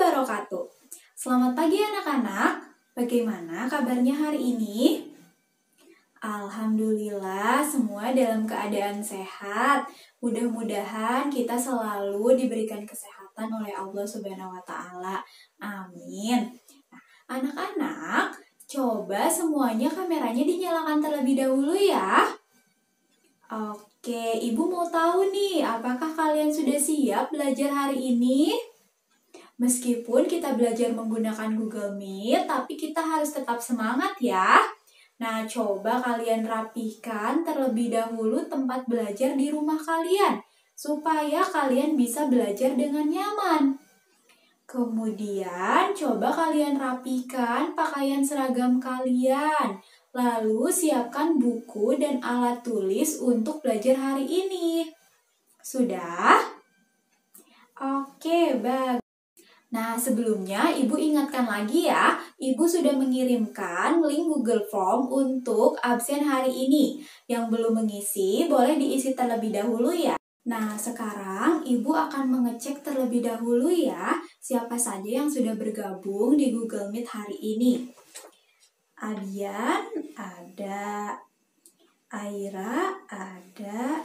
wabarakatuh. Selamat pagi anak-anak. Bagaimana kabarnya hari ini? Alhamdulillah semua dalam keadaan sehat. Mudah-mudahan kita selalu diberikan kesehatan oleh Allah Subhanahu wa taala. Amin. Nah, anak-anak, coba semuanya kameranya dinyalakan terlebih dahulu ya. Oke, Ibu mau tahu nih, apakah kalian sudah siap belajar hari ini? Meskipun kita belajar menggunakan Google Meet, tapi kita harus tetap semangat ya. Nah, coba kalian rapihkan terlebih dahulu tempat belajar di rumah kalian, supaya kalian bisa belajar dengan nyaman. Kemudian, coba kalian rapihkan pakaian seragam kalian. Lalu, siapkan buku dan alat tulis untuk belajar hari ini. Sudah? Oke, bagus. Nah, sebelumnya Ibu ingatkan lagi ya, Ibu sudah mengirimkan link Google Form untuk absen hari ini. Yang belum mengisi, boleh diisi terlebih dahulu ya. Nah, sekarang Ibu akan mengecek terlebih dahulu ya, siapa saja yang sudah bergabung di Google Meet hari ini. Adian ada, Aira ada,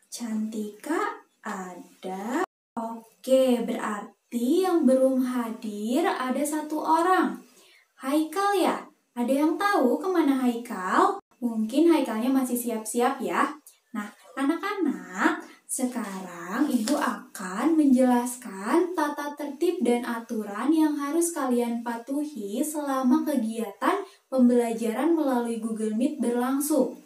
Cantika ada. Oke, berarti yang belum hadir ada satu orang. Haikal ya? Ada yang tahu kemana Haikal? Mungkin Haikalnya masih siap-siap ya. Nah, anak-anak, sekarang Ibu akan menjelaskan tata tertib dan aturan yang harus kalian patuhi selama kegiatan pembelajaran melalui Google Meet berlangsung.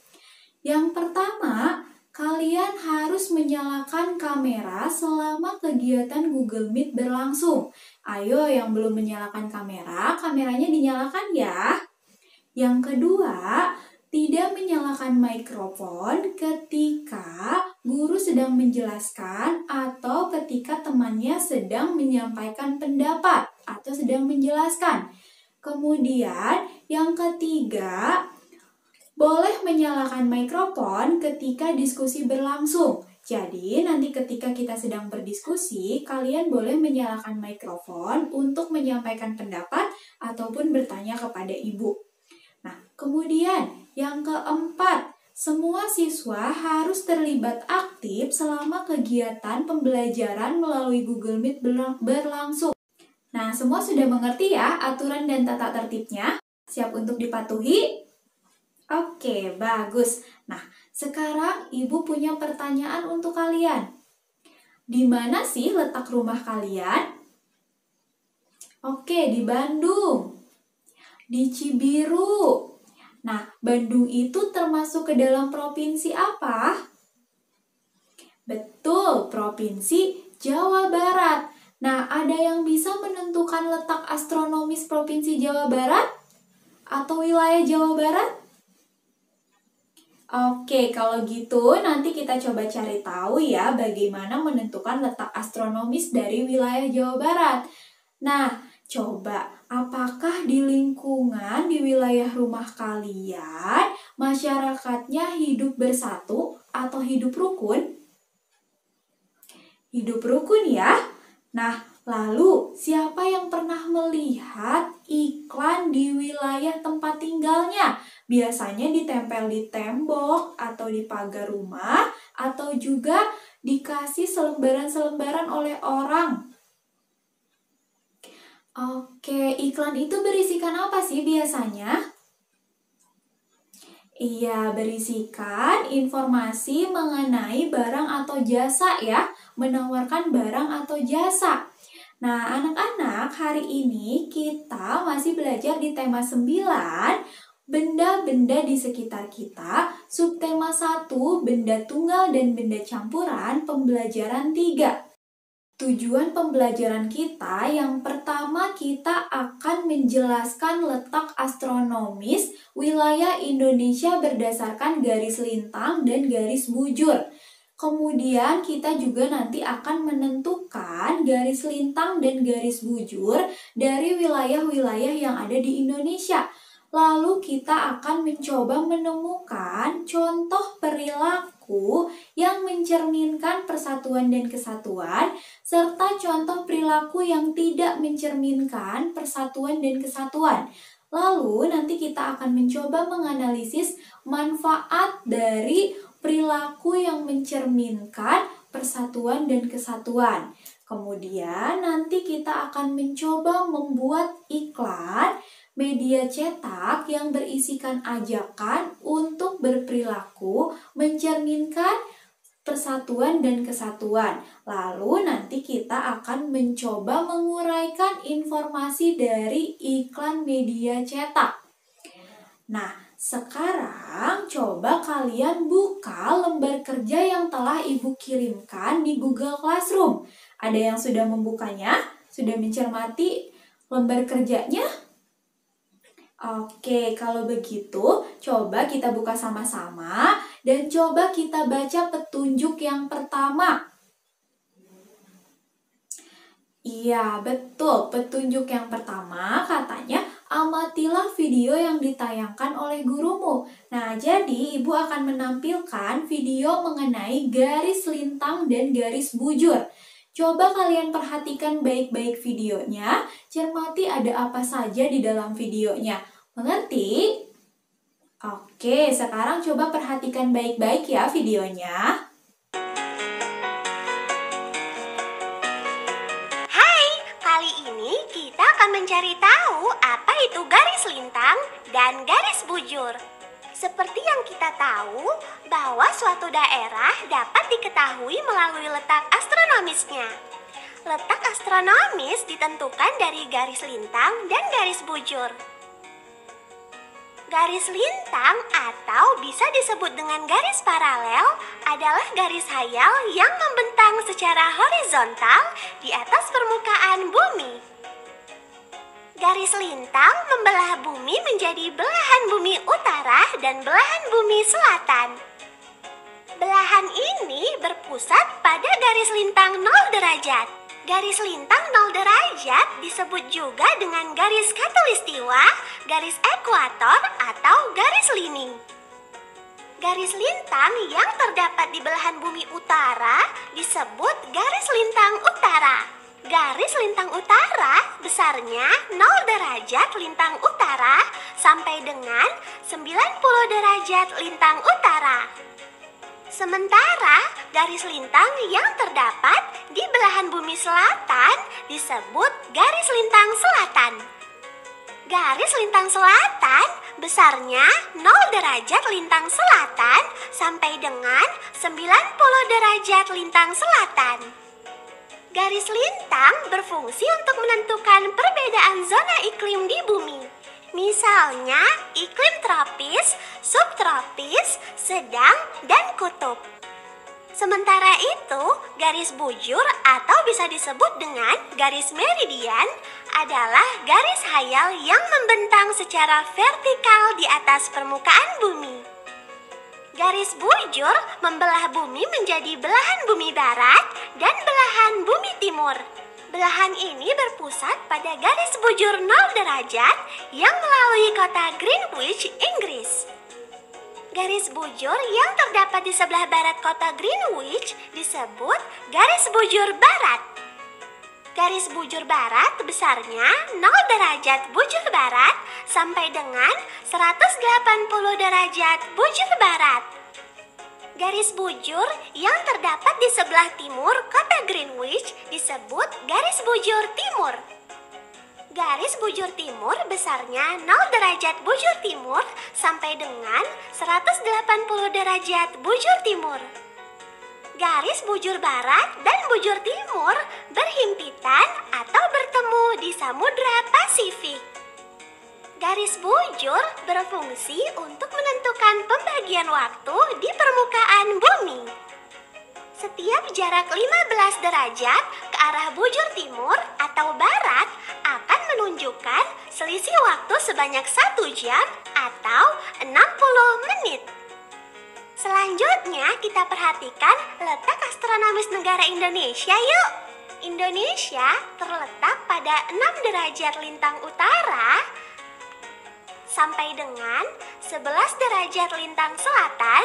Yang pertama, kalian harus menyalakan kamera selama kegiatan Google Meet berlangsung. Ayo yang belum menyalakan kamera, kameranya dinyalakan ya. Yang kedua, tidak menyalakan mikrofon ketika guru sedang menjelaskan atau ketika temannya sedang menyampaikan pendapat atau sedang menjelaskan. Kemudian, yang ketiga, boleh menyalakan mikrofon ketika diskusi berlangsung. Jadi, nanti ketika kita sedang berdiskusi, kalian boleh menyalakan mikrofon untuk menyampaikan pendapat ataupun bertanya kepada Ibu. Nah, kemudian yang keempat, semua siswa harus terlibat aktif selama kegiatan pembelajaran melalui Google Meet berlangsung. Nah, semua sudah mengerti ya aturan dan tata tertibnya? Siap untuk dipatuhi? Oke, bagus. Nah, sekarang Ibu punya pertanyaan untuk kalian. Di mana sih letak rumah kalian? Oke, di Bandung. Di Cibiru. Nah, Bandung itu termasuk ke dalam provinsi apa? Betul, Provinsi Jawa Barat. Nah, ada yang bisa menentukan letak astronomis Provinsi Jawa Barat? Atau wilayah Jawa Barat? Oke, kalau gitu nanti kita coba cari tahu ya bagaimana menentukan letak astronomis dari wilayah Jawa Barat. Nah, coba apakah di lingkungan di wilayah rumah kalian masyarakatnya hidup bersatu atau hidup rukun? Hidup rukun ya. Nah, lalu siapa yang pernah melihat iklan di wilayah tempat tinggalnya? Biasanya ditempel di tembok atau di pagar rumah atau juga dikasih selembaran-selembaran oleh orang. Oke, iklan itu berisikan apa sih biasanya? Iya, berisikan informasi mengenai barang atau jasa ya, menawarkan barang atau jasa. Nah, anak-anak, hari ini kita masih belajar di tema 9, benda-benda di sekitar kita, subtema 1, benda tunggal dan benda campuran, pembelajaran 3. Tujuan pembelajaran kita yang pertama kita akan menjelaskan letak astronomis wilayah Indonesia berdasarkan garis lintang dan garis bujur. Kemudian kita juga nanti akan menentukan garis lintang dan garis bujur dari wilayah-wilayah yang ada di Indonesia. Lalu kita akan mencoba menemukan contoh perilaku perilaku yang mencerminkan persatuan dan kesatuan, serta contoh perilaku yang tidak mencerminkan persatuan dan kesatuan. Lalu nanti kita akan mencoba menganalisis manfaat dari perilaku yang mencerminkan persatuan dan kesatuan. Kemudian nanti kita akan mencoba membuat iklan media cetak yang berisikan ajakan untuk berperilaku mencerminkan persatuan dan kesatuan. Lalu nanti kita akan mencoba menguraikan informasi dari iklan media cetak. Nah, sekarang coba kalian buka lembar kerja yang telah Ibu kirimkan di Google Classroom. Ada yang sudah membukanya? Sudah mencermati lembar kerjanya? Oke, kalau begitu coba kita buka sama-sama dan coba kita baca petunjuk yang pertama. Iya, betul. Petunjuk yang pertama katanya, amatilah video yang ditayangkan oleh gurumu. Nah, jadi Ibu akan menampilkan video mengenai garis lintang dan garis bujur. Coba kalian perhatikan baik-baik videonya, cermati ada apa saja di dalam videonya. Mengerti? Oke, sekarang coba perhatikan baik-baik ya videonya. Hai, kali ini kita akan mencari tahu apa itu garis lintang dan garis bujur. Seperti yang kita tahu, bahwa suatu daerah dapat diketahui melalui letak astronomisnya. Letak astronomis ditentukan dari garis lintang dan garis bujur. Garis lintang atau bisa disebut dengan garis paralel adalah garis hayal yang membentang secara horizontal di atas permukaan bumi. Garis lintang membelah bumi menjadi belahan bumi utara dan belahan bumi selatan. Belahan ini berpusat pada garis lintang 0 derajat. Garis lintang 0 derajat disebut juga dengan garis khatulistiwa, garis ekuator, atau garis lini. Garis lintang yang terdapat di belahan bumi utara disebut garis lintang utara. Garis lintang utara besarnya 0 derajat lintang utara sampai dengan 90 derajat lintang utara. Sementara garis lintang yang terdapat di belahan bumi selatan disebut garis lintang selatan. Garis lintang selatan besarnya 0 derajat lintang selatan sampai dengan 90 derajat lintang selatan. Garis lintang berfungsi untuk menentukan perbedaan zona iklim di bumi. Misalnya iklim tropis, subtropis, sedang, dan kutub. Sementara itu, garis bujur atau bisa disebut dengan garis meridian adalah garis hayal yang membentang secara vertikal di atas permukaan bumi. Garis bujur membelah bumi menjadi belahan bumi barat dan belahan bumi timur. Belahan ini berpusat pada garis bujur 0 derajat yang melalui kota Greenwich, Inggris. Garis bujur yang terdapat di sebelah barat kota Greenwich disebut garis bujur barat. Garis bujur barat besarnya 0 derajat bujur barat sampai dengan 180 derajat bujur barat. Garis bujur yang terdapat di sebelah timur kota Greenwich disebut garis bujur timur. Garis bujur timur besarnya 0 derajat bujur timur sampai dengan 180 derajat bujur timur. Garis bujur barat dan bujur timur berhimpitan atau bertemu di Samudra Pasifik. Garis bujur berfungsi untuk menentukan pembagian waktu di permukaan bumi. Setiap jarak 15 derajat ke arah bujur timur atau barat akan menunjukkan selisih waktu sebanyak 1 jam atau 60 menit. Selanjutnya kita perhatikan letak astronomis negara Indonesia yuk. Indonesia terletak pada 6 derajat lintang utara sampai dengan 11 derajat lintang selatan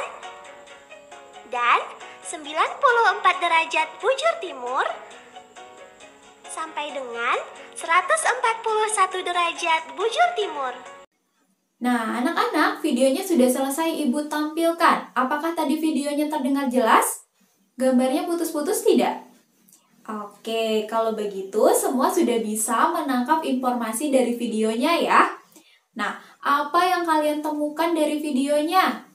dan 94 derajat bujur timur sampai dengan 141 derajat bujur timur. Nah, anak-anak, videonya sudah selesai Ibu tampilkan. Apakah tadi videonya terdengar jelas? Gambarnya putus-putus tidak? Oke, kalau begitu semua sudah bisa menangkap informasi dari videonya ya. Nah, apa yang kalian temukan dari videonya?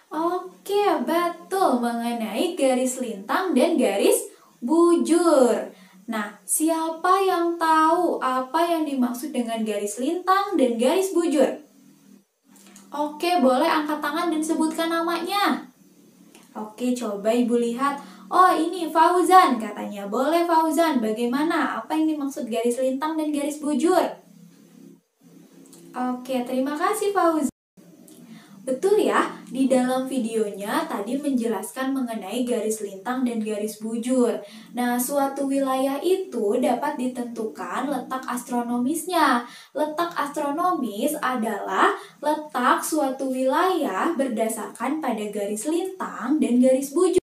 Oke, betul mengenai garis lintang dan garis bujur. Nah, siapa yang tahu apa yang dimaksud dengan garis lintang dan garis bujur? Oke, boleh angkat tangan dan sebutkan namanya. Oke, coba Ibu lihat. Oh, ini Fauzan katanya. Boleh Fauzan, bagaimana? Apa yang dimaksud garis lintang dan garis bujur? Oke, terima kasih Fauzan. Betul ya, di dalam videonya tadi menjelaskan mengenai garis lintang dan garis bujur. Nah, suatu wilayah itu dapat ditentukan letak astronomisnya. Letak astronomis adalah letak suatu wilayah berdasarkan pada garis lintang dan garis bujur.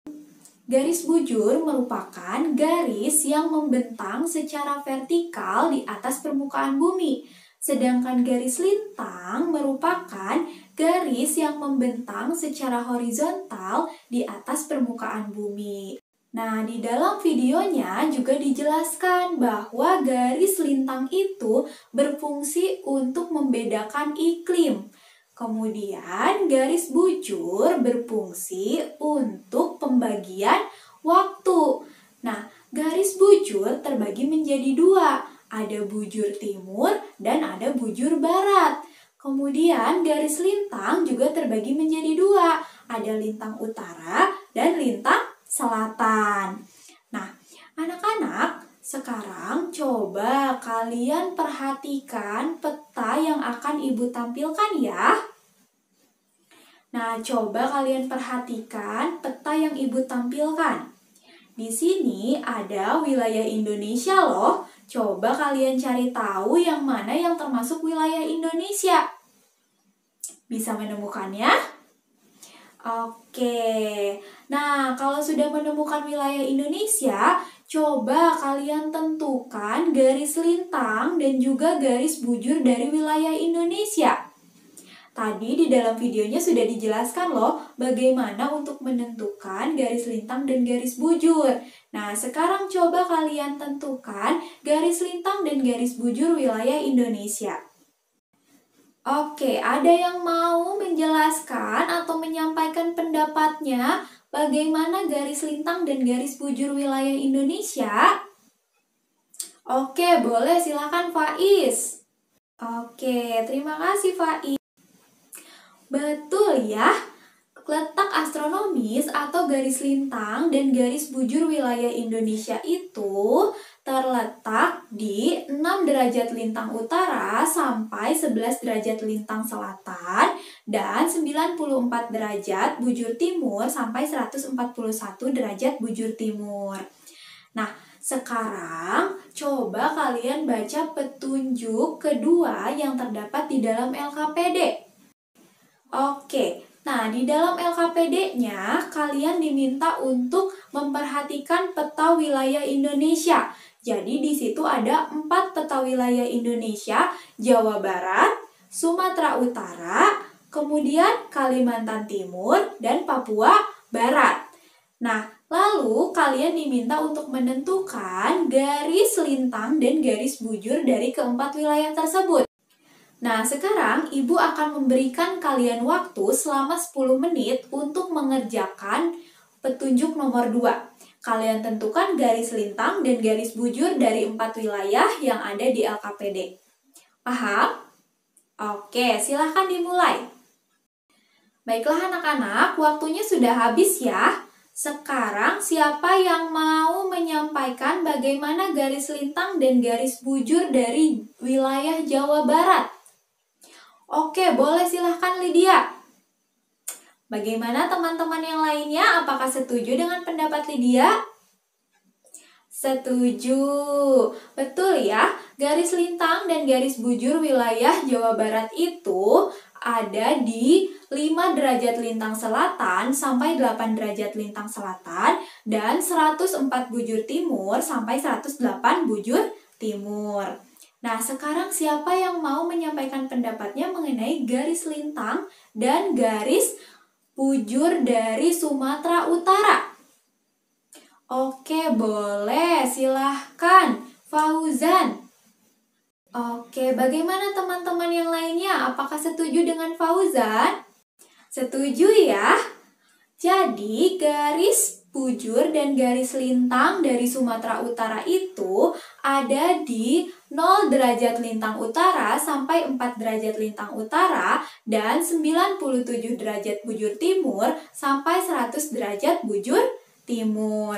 Garis bujur merupakan garis yang membentang secara vertikal di atas permukaan bumi. Sedangkan garis lintang merupakan garis yang membentang secara horizontal di atas permukaan bumi. Nah, di dalam videonya juga dijelaskan bahwa garis lintang itu berfungsi untuk membedakan iklim. Kemudian garis bujur berfungsi untuk pembagian waktu. Nah, garis bujur terbagi menjadi dua. Ada bujur timur dan ada bujur barat. Kemudian garis lintang juga terbagi menjadi dua. Ada lintang utara dan lintang selatan. Nah, anak-anak, sekarang coba kalian perhatikan peta yang akan Ibu tampilkan ya. Nah, coba kalian perhatikan peta yang Ibu tampilkan. Di sini ada wilayah Indonesia loh. Coba kalian cari tahu yang mana yang termasuk wilayah Indonesia. Bisa menemukannya? Oke. Nah, kalau sudah menemukan wilayah Indonesia, coba kalian tentukan garis lintang dan juga garis bujur dari wilayah Indonesia. Tadi di dalam videonya sudah dijelaskan loh bagaimana untuk menentukan garis lintang dan garis bujur. Nah, sekarang coba kalian tentukan garis lintang dan garis bujur wilayah Indonesia. Oke, ada yang mau menjelaskan atau menyampaikan pendapatnya bagaimana garis lintang dan garis bujur wilayah Indonesia? Oke, boleh silakan Faiz. Oke, terima kasih Faiz. Betul ya, letak astronomis atau garis lintang dan garis bujur wilayah Indonesia itu terletak di 6 derajat lintang utara sampai 11 derajat lintang selatan dan 94 derajat bujur timur sampai 141 derajat bujur timur. Nah, sekarang coba kalian baca petunjuk kedua yang terdapat di dalam LKPD. Oke, nah di dalam LKPD-nya kalian diminta untuk memperhatikan peta wilayah Indonesia. Jadi di situ ada 4 peta wilayah Indonesia, Jawa Barat, Sumatera Utara, kemudian Kalimantan Timur, dan Papua Barat. Nah, lalu kalian diminta untuk menentukan garis lintang dan garis bujur dari keempat wilayah tersebut. Nah, sekarang Ibu akan memberikan kalian waktu selama 10 menit untuk mengerjakan petunjuk nomor 2. Kalian tentukan garis lintang dan garis bujur dari 4 wilayah yang ada di LKPD. Paham? Oke, silahkan dimulai. Baiklah anak-anak, waktunya sudah habis ya. Sekarang siapa yang mau menyampaikan bagaimana garis lintang dan garis bujur dari wilayah Jawa Barat? Oke, boleh silahkan Lydia. Bagaimana teman-teman yang lainnya? Apakah setuju dengan pendapat Lydia? Setuju. Betul ya, garis lintang dan garis bujur wilayah Jawa Barat itu ada di 5 derajat lintang selatan sampai 8 derajat lintang selatan dan 104 bujur timur sampai 108 bujur timur. Nah, sekarang siapa yang mau menyampaikan pendapatnya mengenai garis lintang dan garis bujur dari Sumatera Utara? Oke, boleh. Silahkan, Fauzan. Oke, bagaimana teman-teman yang lainnya? Apakah setuju dengan Fauzan? Setuju ya? Jadi, garis bujur dan garis lintang dari Sumatera Utara itu ada di 0 derajat lintang utara sampai 4 derajat lintang utara dan 97 derajat bujur timur sampai 100 derajat bujur timur.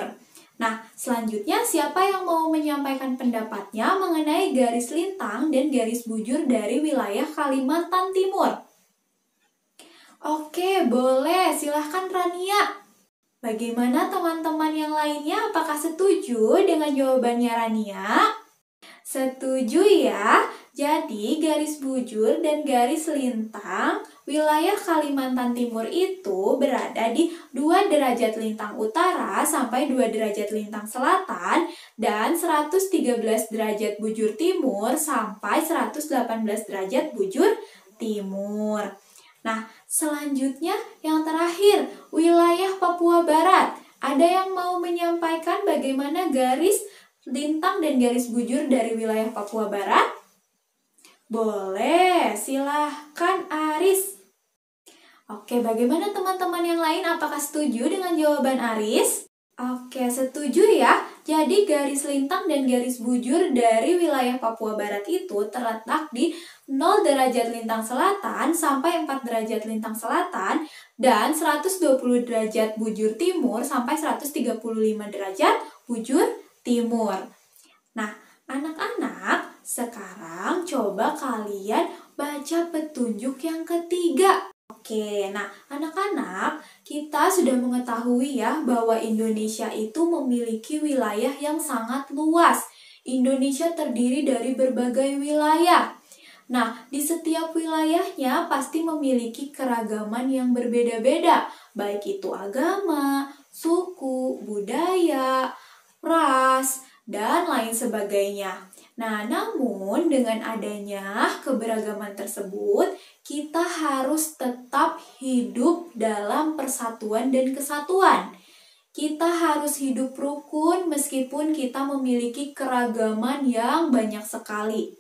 Nah, selanjutnya siapa yang mau menyampaikan pendapatnya mengenai garis lintang dan garis bujur dari wilayah Kalimantan Timur? Oke, boleh. Silahkan Rania. Bagaimana teman-teman yang lainnya? Apakah setuju dengan jawabannya Rania? Setuju ya. Jadi garis bujur dan garis lintang wilayah Kalimantan Timur itu berada di 2 derajat lintang utara sampai 2 derajat lintang selatan dan 113 derajat bujur timur sampai 118 derajat bujur timur. Nah, selanjutnya yang terakhir, wilayah Papua Barat. Ada yang mau menyampaikan bagaimana garis lintang dan garis bujur dari wilayah Papua Barat? Boleh, silahkan Aris. Oke, bagaimana teman-teman yang lain? Apakah setuju dengan jawaban Aris? Oke, setuju ya. Jadi garis lintang dan garis bujur dari wilayah Papua Barat itu terletak di 0 derajat lintang selatan sampai 4 derajat lintang selatan dan 120 derajat bujur timur sampai 135 derajat bujur timur. Nah, anak-anak, sekarang coba kalian baca petunjuk yang ketiga. Oke, nah anak-anak, kita sudah mengetahui ya bahwa Indonesia itu memiliki wilayah yang sangat luas. Indonesia terdiri dari berbagai wilayah. Nah, di setiap wilayahnya pasti memiliki keragaman yang berbeda-beda, baik itu agama, suku, budaya, ras, dan lain sebagainya. Nah, namun dengan adanya keberagaman tersebut, kita harus tetap hidup dalam persatuan dan kesatuan. Kita harus hidup rukun meskipun kita memiliki keragaman yang banyak sekali.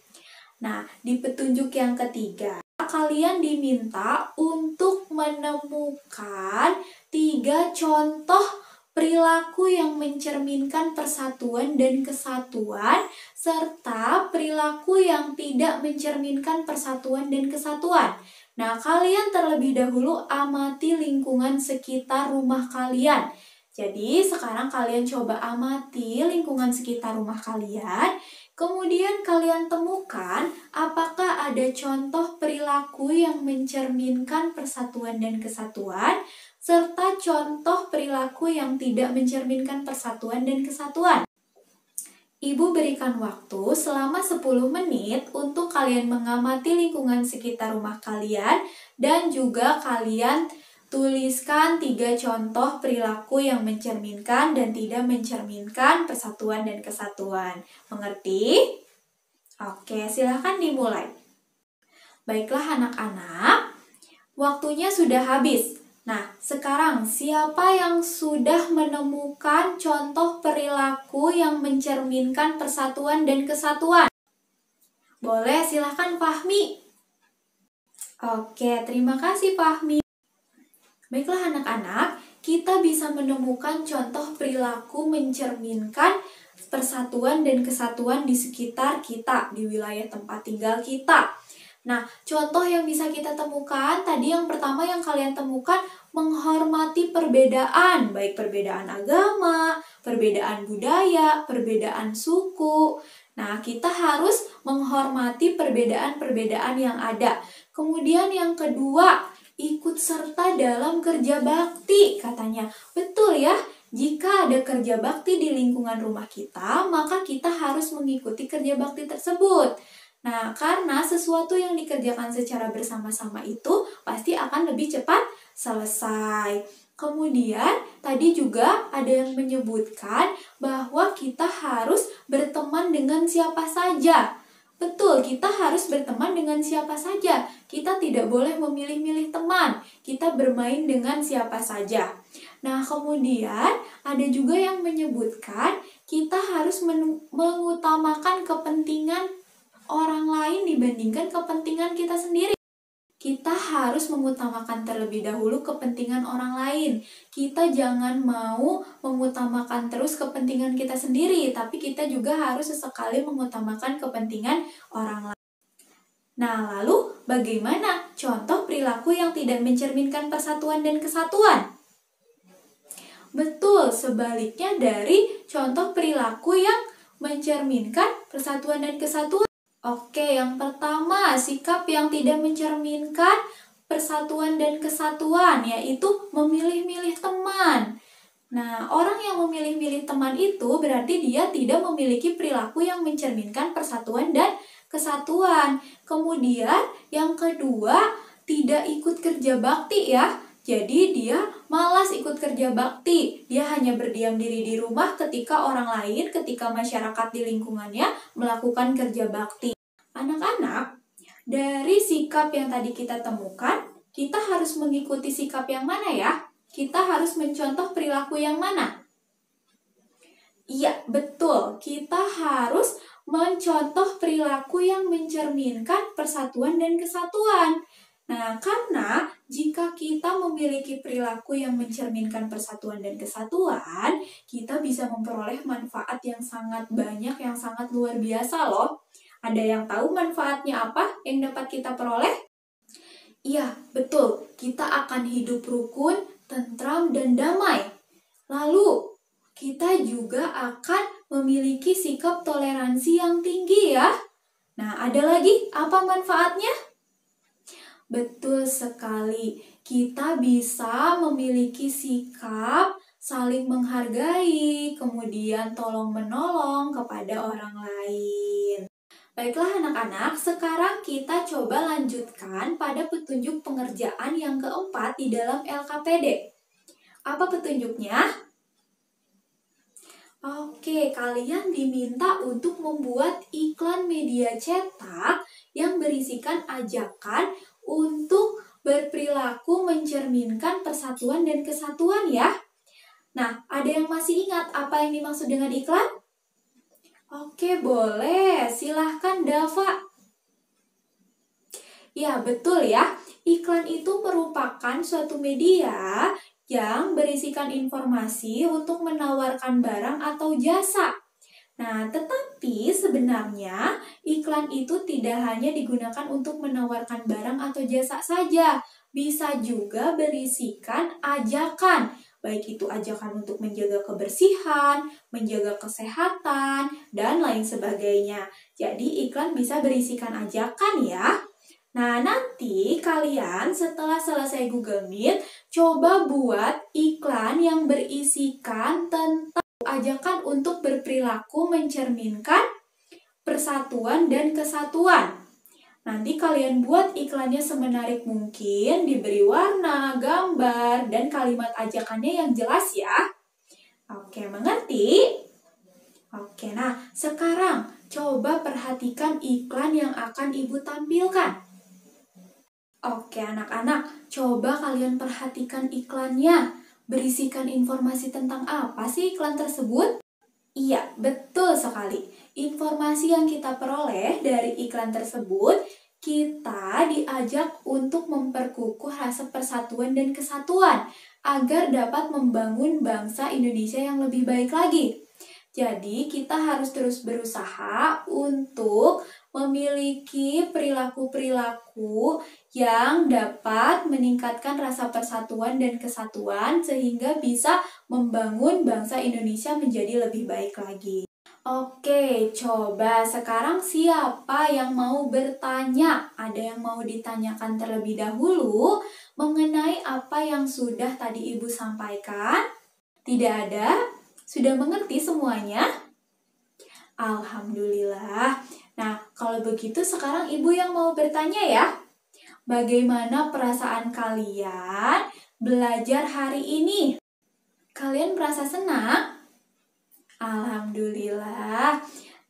Nah, di petunjuk yang ketiga, kalian diminta untuk menemukan 3 contoh perilaku yang mencerminkan persatuan dan kesatuan, serta perilaku yang tidak mencerminkan persatuan dan kesatuan. Nah, kalian terlebih dahulu amati lingkungan sekitar rumah kalian. Jadi, sekarang kalian coba amati lingkungan sekitar rumah kalian. Kemudian kalian temukan apakah ada contoh perilaku yang mencerminkan persatuan dan kesatuan, serta contoh perilaku yang tidak mencerminkan persatuan dan kesatuan. Ibu berikan waktu selama 10 menit untuk kalian mengamati lingkungan sekitar rumah kalian dan juga kalian tuliskan 3 contoh perilaku yang mencerminkan dan tidak mencerminkan persatuan dan kesatuan. Mengerti? Oke, silahkan dimulai. Baiklah anak-anak, waktunya sudah habis. Nah, sekarang siapa yang sudah menemukan contoh perilaku yang mencerminkan persatuan dan kesatuan? Boleh, silahkan Fahmi. Oke, terima kasih Fahmi. Baiklah anak-anak, kita bisa menemukan contoh perilaku mencerminkan persatuan dan kesatuan di sekitar kita, di wilayah tempat tinggal kita. Nah, contoh yang bisa kita temukan, tadi yang pertama yang kalian temukan, menghormati perbedaan, baik perbedaan agama, perbedaan budaya, perbedaan suku. Nah, kita harus menghormati perbedaan-perbedaan yang ada. Kemudian yang kedua, ikut serta dalam kerja bakti, katanya. Betul ya, jika ada kerja bakti di lingkungan rumah kita, maka kita harus mengikuti kerja bakti tersebut. Nah, karena sesuatu yang dikerjakan secara bersama-sama itu pasti akan lebih cepat selesai. Kemudian, tadi juga ada yang menyebutkan bahwa kita harus berteman dengan siapa saja. Betul, kita harus berteman dengan siapa saja. Kita tidak boleh memilih-milih teman. Kita bermain dengan siapa saja. Nah, kemudian ada juga yang menyebutkan kita harus mengutamakan kepentingan orang lain dibandingkan kepentingan kita sendiri. Kita harus mengutamakan terlebih dahulu kepentingan orang lain. Kita jangan mau mengutamakan terus kepentingan kita sendiri, tapi kita juga harus sesekali mengutamakan kepentingan orang lain. Nah, lalu bagaimana contoh perilaku yang tidak mencerminkan persatuan dan kesatuan? Betul, sebaliknya dari contoh perilaku yang mencerminkan persatuan dan kesatuan. Oke, yang pertama, sikap yang tidak mencerminkan persatuan dan kesatuan, yaitu memilih-milih teman. Nah, orang yang memilih-milih teman itu berarti dia tidak memiliki perilaku yang mencerminkan persatuan dan kesatuan. Kemudian, yang kedua, tidak ikut kerja bakti ya. Jadi dia malas ikut kerja bakti. Dia hanya berdiam diri di rumah ketika orang lain, ketika masyarakat di lingkungannya melakukan kerja bakti. Anak-anak, dari sikap yang tadi kita temukan, kita harus mengikuti sikap yang mana ya? Kita harus mencontoh perilaku yang mana? Iya, betul. Kita harus mencontoh perilaku yang mencerminkan persatuan dan kesatuan. Nah, karena jika kita memiliki perilaku yang mencerminkan persatuan dan kesatuan, kita bisa memperoleh manfaat yang sangat banyak, yang sangat luar biasa loh. Ada yang tahu manfaatnya apa yang dapat kita peroleh? Iya, betul. Kita akan hidup rukun, tentram, dan damai. Lalu, kita juga akan memiliki sikap toleransi yang tinggi ya. Nah, ada lagi apa manfaatnya? Betul sekali. Kita bisa memiliki sikap saling menghargai, kemudian tolong-menolong kepada orang lain. Baiklah anak-anak, sekarang kita coba lanjutkan pada petunjuk pengerjaan yang keempat di dalam LKPD. Apa petunjuknya? Oke, kalian diminta untuk membuat iklan media cetak yang berisikan ajakan untuk berperilaku mencerminkan persatuan dan kesatuan ya. Nah, ada yang masih ingat apa yang dimaksud dengan iklan? Oke, boleh. Silahkan, Dava. Ya, betul ya. Iklan itu merupakan suatu media yang berisikan informasi untuk menawarkan barang atau jasa. Nah, tetapi sebenarnya iklan itu tidak hanya digunakan untuk menawarkan barang atau jasa saja. Bisa juga berisikan ajakan. Baik itu ajakan untuk menjaga kebersihan, menjaga kesehatan, dan lain sebagainya. Jadi iklan bisa berisikan ajakan ya. Nah, nanti kalian setelah selesai Google Meet, coba buat iklan yang berisikan tentang ajakan untuk berperilaku mencerminkan persatuan dan kesatuan. Nanti kalian buat iklannya semenarik mungkin, diberi warna, gambar, dan kalimat ajakannya yang jelas ya. Oke, mengerti? Oke, nah sekarang coba perhatikan iklan yang akan Ibu tampilkan. Oke, anak-anak, coba kalian perhatikan iklannya. Berisikan informasi tentang apa sih iklan tersebut? Iya, betul sekali. Informasi yang kita peroleh dari iklan tersebut, kita diajak untuk memperkukuh rasa persatuan dan kesatuan agar dapat membangun bangsa Indonesia yang lebih baik lagi. Jadi, kita harus terus berusaha untuk memiliki perilaku-perilaku yang dapat meningkatkan rasa persatuan dan kesatuan sehingga bisa membangun bangsa Indonesia menjadi lebih baik lagi. Oke, coba sekarang siapa yang mau bertanya? Ada yang mau ditanyakan terlebih dahulu mengenai apa yang sudah tadi Ibu sampaikan? Tidak ada? Sudah mengerti semuanya? Alhamdulillah. Nah, Kalau begitu sekarang Ibu yang mau bertanya ya. Bagaimana perasaan kalian belajar hari ini? Kalian merasa senang? Alhamdulillah.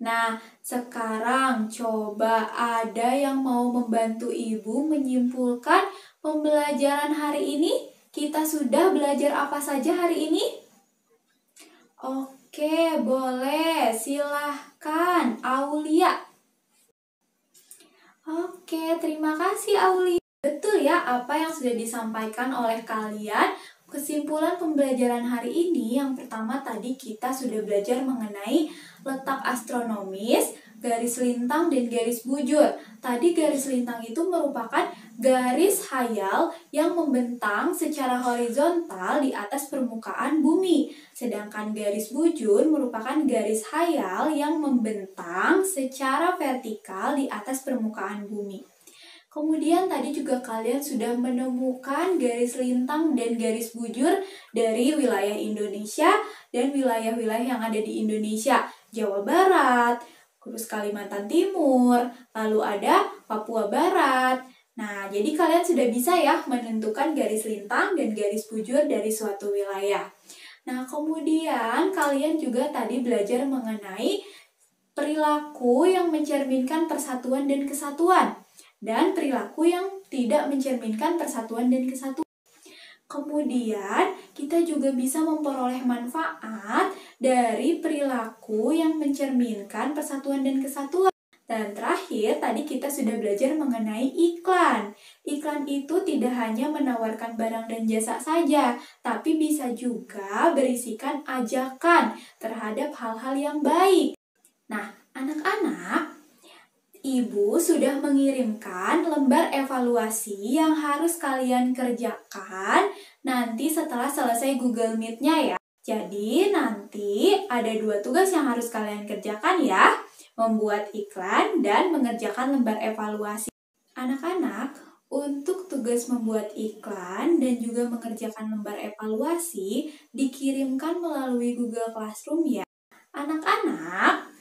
Nah, sekarang coba ada yang mau membantu Ibu menyimpulkan pembelajaran hari ini? Kita sudah belajar apa saja hari ini? Oke, boleh. Silahkan, Aulia. Oke, terima kasih Aulia. Betul ya apa yang sudah disampaikan oleh kalian. Kesimpulan pembelajaran hari ini yang pertama tadi kita sudah belajar mengenai letak astronomis, garis lintang, dan garis bujur. Tadi garis lintang itu merupakan garis hayal yang membentang secara horizontal di atas permukaan bumi. Sedangkan garis bujur merupakan garis hayal yang membentang secara vertikal di atas permukaan bumi. Kemudian tadi juga kalian sudah menemukan garis lintang dan garis bujur dari wilayah Indonesia dan wilayah-wilayah yang ada di Indonesia. Jawa Barat, terus Kalimantan Timur, lalu ada Papua Barat. Nah, jadi kalian sudah bisa ya menentukan garis lintang dan garis bujur dari suatu wilayah. Nah, kemudian kalian juga tadi belajar mengenai perilaku yang mencerminkan persatuan dan kesatuan. Dan perilaku yang tidak mencerminkan persatuan dan kesatuan. Kemudian, kita juga bisa memperoleh manfaat dari perilaku yang mencerminkan persatuan dan kesatuan. Dan terakhir, tadi kita sudah belajar mengenai iklan. Iklan itu tidak hanya menawarkan barang dan jasa saja, tapi bisa juga berisikan ajakan terhadap hal-hal yang baik. Nah, anak-anak, Ibu sudah mengirimkan lembar evaluasi yang harus kalian kerjakan nanti setelah selesai Google Meet-nya ya. Jadi nanti ada 2 tugas yang harus kalian kerjakan ya. Membuat iklan dan mengerjakan lembar evaluasi. Anak-anak, untuk tugas membuat iklan dan juga mengerjakan lembar evaluasi dikirimkan melalui Google Classroom ya. Anak-anak,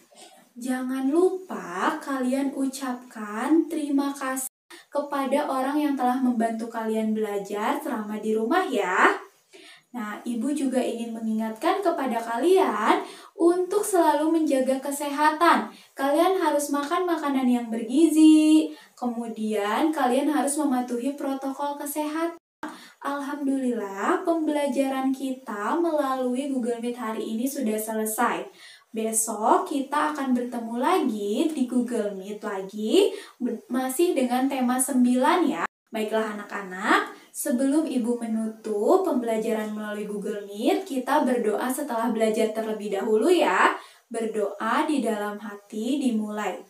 jangan lupa kalian ucapkan terima kasih kepada orang yang telah membantu kalian belajar selama di rumah ya. Nah, Ibu juga ingin mengingatkan kepada kalian untuk selalu menjaga kesehatan. Kalian harus makan makanan yang bergizi, kemudian kalian harus mematuhi protokol kesehatan. Alhamdulillah, pembelajaran kita melalui Google Meet hari ini sudah selesai. Besok kita akan bertemu lagi di Google Meet lagi, masih dengan tema 9 ya. Baiklah anak-anak, sebelum Ibu menutup pembelajaran melalui Google Meet, kita berdoa setelah belajar terlebih dahulu ya. Berdoa di dalam hati dimulai.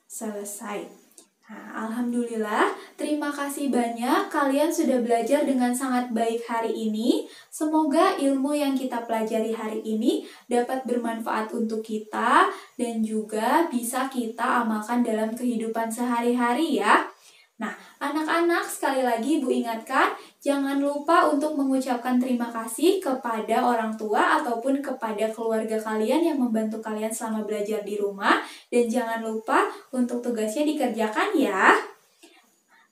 Selesai. Nah, Alhamdulillah, terima kasih banyak kalian sudah belajar dengan sangat baik hari ini. Semoga ilmu yang kita pelajari hari ini dapat bermanfaat untuk kita dan juga bisa kita amalkan dalam kehidupan sehari-hari ya. Nah, anak-anak sekali lagi Ibu ingatkan, jangan lupa untuk mengucapkan terima kasih kepada orang tua ataupun kepada keluarga kalian yang membantu kalian selama belajar di rumah. Dan jangan lupa untuk tugasnya dikerjakan ya.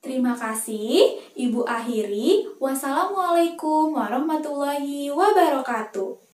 Terima kasih, Ibu akhiri. Wassalamualaikum warahmatullahi wabarakatuh.